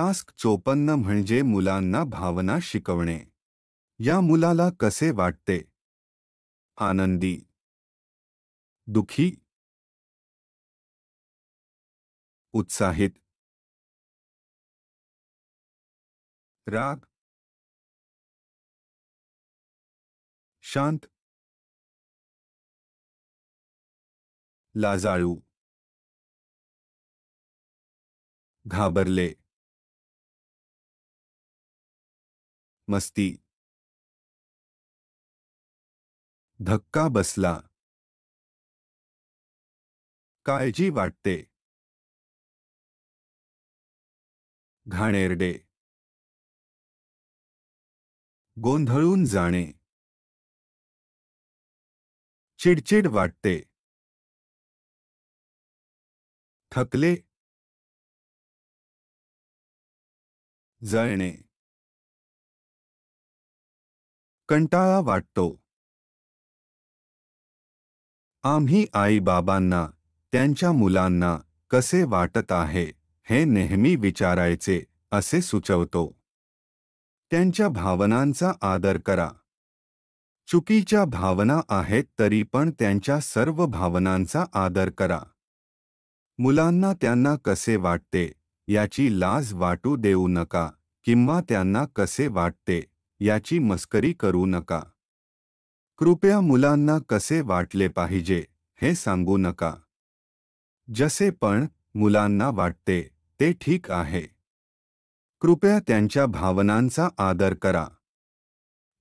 Task 54 म्हणजे मुलांना भावना शिकवणे. या मुलाला कसे वाटते? आनंदी, दुखी, उत्साहित, राग, शांत, लाजाळू, घाबरले, मस्ती, धक्का बसला, काळजी वाटते, घाणेरडे, गोंधळून जाणे, चिडचिड वाटते, थकले, जळणे, कंटाळा वाटतो. आम्ही आई-बाबांना त्यांच्या मुलांना कसे वाटत आहे हे नेहमी विचारायचे असे सुचवतो. त्यांच्या भावनांचा आदर करा. चुकीच्या भावना आहेत तरी पण त्यांच्या सर्व भावनांचा आदर करा. मुलांना त्यांना कसे वाटते याची लाज वाटू देऊ नका किंवा त्यांना कसे वाटते याची मस्करी करू नका. कृपया मुलांना कसे वाटले पाहिजे हे सांगू नका. जसे पण मुलांना वाटते ते ठीक आहे. कृपया त्यांच्या भावनांचा आदर करा.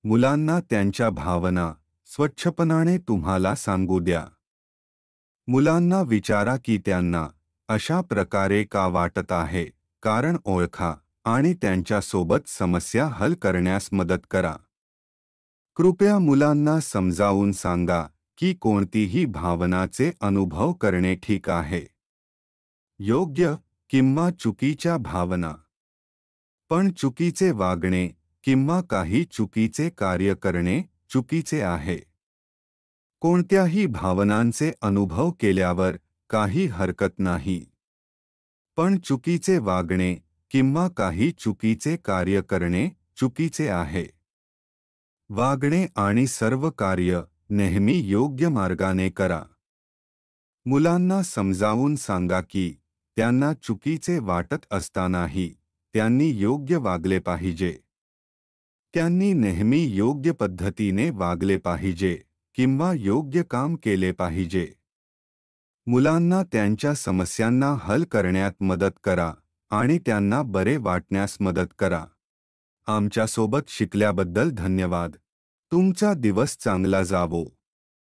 मुलांना त्यांच्या भावना स्वच्छपणाने तुम्हाला सांगू द्या. मुलांना विचारा की त्यांना अशा प्रकारे का वाटत आहे, कारण ओळखा आणि त्यांच्यासोबत समस्या हल करण्यास मदत करा. कृपया मुलांना समजावून सांगा की कोणतीही भावनाचे अनुभव करणे ठीक आहे. योग्य किंवा चुकीच्या भावना. पण चुकीचे वागणे किंवा काही चुकीचे कार्य करणे चुकीचे आहे. कोणत्याही भावनांचे अनुभव केल्यावर काही हरकत नाही. पण चुकीचे वागणे किंवा काही चुकीचे कार्य करणे चुकीचे आहे. वागणे आणि सर्व कार्य नेहमी योग्य मार्गाने करा. मुलांना समजावून सांगा की त्यांना चुकीचे वाटत असतानाही त्यांनी योग्य वागले पाहिजे. त्यांनी नेहमी योग्य पद्धतीने वागले पाहिजे किंवा योग्य काम केले पाहिजे. मुलांना त्यांच्या समस्यांना हल करण्यात मदत करा आणि त्यांना बरे वाटण्यास मदत करा. आमच्यासोबत शिकल्याबद्दल धन्यवाद. तुमचा दिवस चांगला जावो.